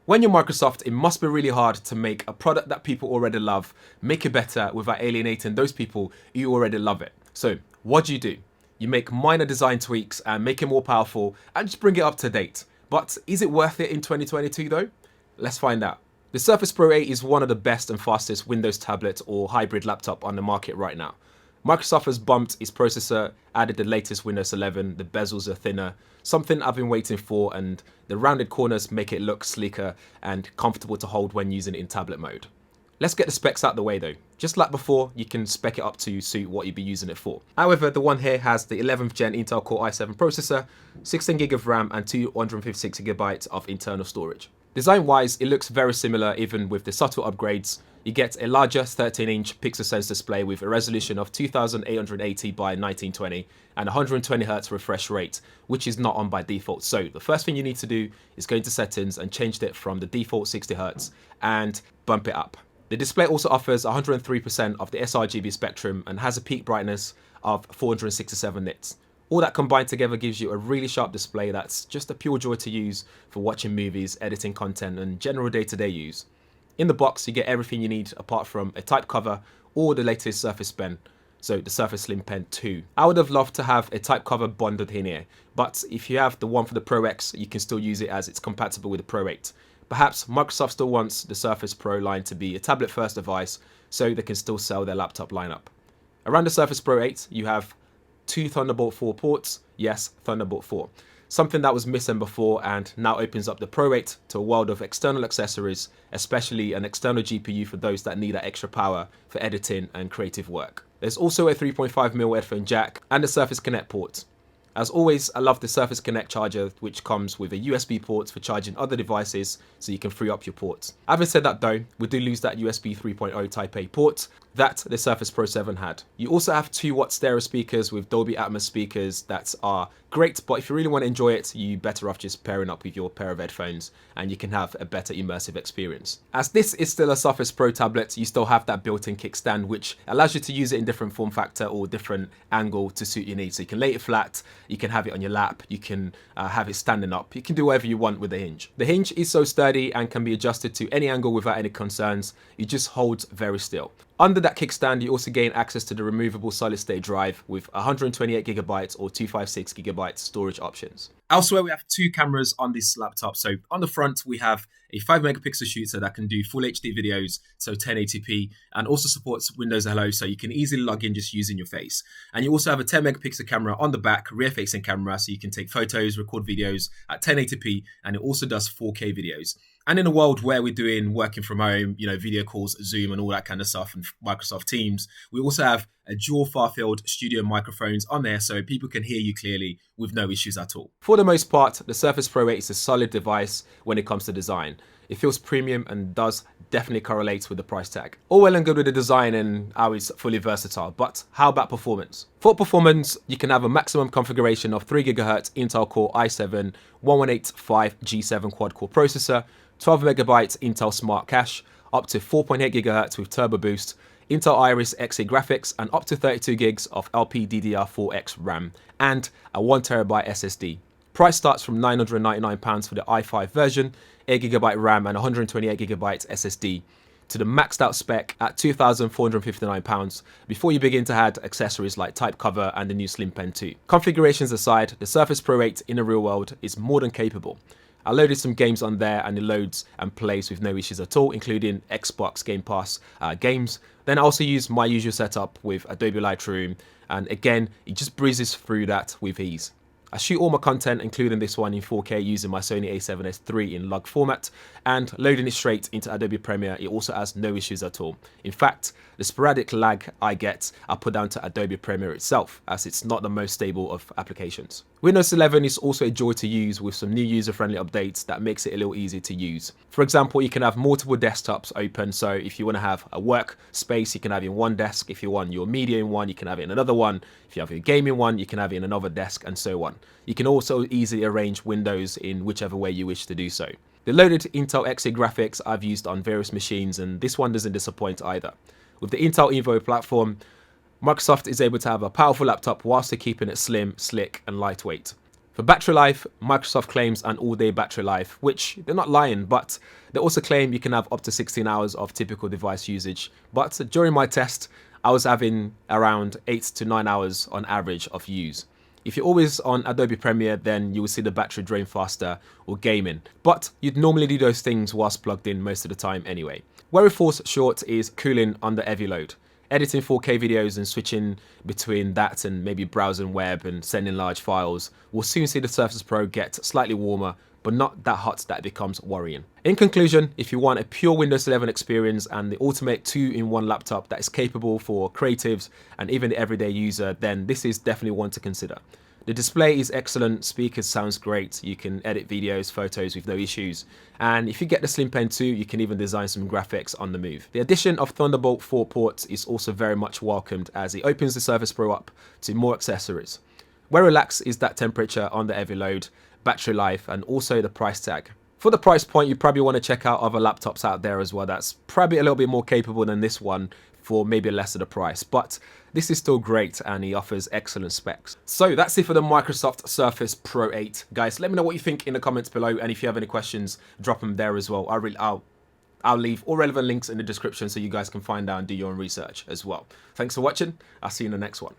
When you're Microsoft, it must be really hard to make a product that people already love, make it better without alienating those people who already love it. So what do? You make minor design tweaks and make it more powerful and just bring it up to date. But is it worth it in 2022 though? Let's find out. The Surface Pro 8 is one of the best and fastest Windows tablet or hybrid laptop on the market right now. Microsoft has bumped its processor, added the latest Windows 11, the bezels are thinner, something I've been waiting for, and the rounded corners make it look sleeker and comfortable to hold when using it in tablet mode. Let's get the specs out the way though. Just like before, you can spec it up to suit what you'd be using it for. However, the one here has the 11th gen Intel Core i7 processor, 16GB of RAM and 256GB of internal storage. Design-wise, it looks very similar even with the subtle upgrades. You get a larger 13-inch pixel sense display with a resolution of 2880 by 1920 and 120Hz refresh rate, which is not on by default. So the first thing you need to do is go into settings and change it from the default 60Hz and bump it up. The display also offers 103% of the sRGB spectrum and has a peak brightness of 467 nits. All that combined together gives you a really sharp display that's just a pure joy to use for watching movies, editing content and general day-to-day use. In the box you get everything you need apart from a type cover or the latest Surface Pen, so the Surface Slim Pen 2. I would have loved to have a type cover bundled in here, but if you have the one for the Pro X you can still use it as it's compatible with the Pro 8. Perhaps Microsoft still wants the Surface Pro line to be a tablet first device so they can still sell their laptop lineup. Around the Surface Pro 8 you have 2 Thunderbolt 4 ports, yes, Thunderbolt 4. Something that was missing before and now opens up the Pro 8 to a world of external accessories, especially an external GPU for those that need that extra power for editing and creative work. There's also a 3.5mm headphone jack and a Surface Connect port. As always, I love the Surface Connect charger, which comes with a USB port for charging other devices so you can free up your ports. Having said that though, we do lose that USB 3.0 Type A port that the Surface Pro 7 had. You also have 2-watt stereo speakers with Dolby Atmos speakers that are great, but if you really want to enjoy it, you better off just pairing up with your pair of headphones and you can have a better immersive experience. As this is still a Surface Pro tablet, you still have that built-in kickstand which allows you to use it in different form factor or different angle to suit your needs. So you can lay it flat, you can have it on your lap, you can have it standing up, you can do whatever you want with the hinge. The hinge is so sturdy and can be adjusted to any angle without any concerns. It just holds very still. Under that kickstand, you also gain access to the removable solid-state drive with 128GB or 256GB storage options. Elsewhere, we have 2 cameras on this laptop. So on the front, we have a 5MP shooter that can do full HD videos, so 1080p, and also supports Windows Hello, so you can easily log in just using your face. And you also have a 10MP camera on the back, rear-facing camera, so you can take photos, record videos at 1080p, and it also does 4K videos. And in a world where we're doing working from home, video calls, Zoom and all that kind of stuff and Microsoft Teams, we also have a dual far-field studio microphones on there so people can hear you clearly with no issues at all. For the most part, the Surface Pro 8 is a solid device when it comes to design. It feels premium and does definitely correlate with the price tag. All well and good with the design and how it's fully versatile, but how about performance? For performance, you can have a maximum configuration of 3GHz Intel Core i7 1185G7 quad-core processor, 12MB Intel Smart Cache, up to 4.8GHz with Turbo Boost, Intel Iris Xe graphics, and up to 32GB of LPDDR4X RAM, and a 1TB SSD. Price starts from £999 for the i5 version, 8GB RAM and 128GB SSD, to the maxed out spec at £2,459 before you begin to add accessories like type cover and the new Slim Pen 2. Configurations aside, the Surface Pro 8 in the real world is more than capable. I loaded some games on there and it loads and plays with no issues at all, including Xbox Game Pass games. Then I also use my usual setup with Adobe Lightroom, and again, it just breezes through that with ease. I shoot all my content, including this one, in 4K using my Sony a7S III in log format, and loading it straight into Adobe Premiere, it also has no issues at all. In fact, the sporadic lag I get, I put down to Adobe Premiere itself, as it's not the most stable of applications. Windows 11 is also a joy to use with some new user-friendly updates that makes it a little easier to use. For example, you can have multiple desktops open, so if you want to have a work space, you can have it in one desk. If you want your media in one, you can have it in another one. If you have your gaming one, you can have it in another desk, and so on. You can also easily arrange windows in whichever way you wish to do so. The loaded Intel Xe graphics I've used on various machines, and this one doesn't disappoint either. With the Intel Evo platform, Microsoft is able to have a powerful laptop whilst they're keeping it slim, slick and lightweight. For battery life, Microsoft claims an all-day battery life, which they're not lying, but they also claim you can have up to 16 hours of typical device usage. But during my test, I was having around 8 to 9 hours on average of use. If you're always on Adobe Premiere, then you will see the battery drain faster, or gaming. But you'd normally do those things whilst plugged in most of the time anyway. Where it falls short is cooling under heavy load. Editing 4K videos and switching between that and maybe browsing web and sending large files will soon see the Surface Pro get slightly warmer, but not that hot that it becomes worrying. In conclusion, if you want a pure Windows 11 experience and the ultimate 2-in-1 laptop that is capable for creatives and even the everyday user, then this is definitely one to consider. The display is excellent, speakers sounds great, you can edit videos, photos with no issues, and if you get the Slim Pen 2, you can even design some graphics on the move. The addition of Thunderbolt 4 ports is also very much welcomed as it opens the Surface Pro up to more accessories. Where relaxed is that temperature on the heavy load, battery life, and also the price tag. For the price point, you probably want to check out other laptops out there as well that's probably a little bit more capable than this one for maybe less of the price, but this is still great and he offers excellent specs. So that's it for the Microsoft Surface Pro 8. Guys, let me know what you think in the comments below, and if you have any questions, drop them there as well. I'll leave all relevant links in the description so you guys can find out and do your own research as well. Thanks for watching. I'll see you in the next one.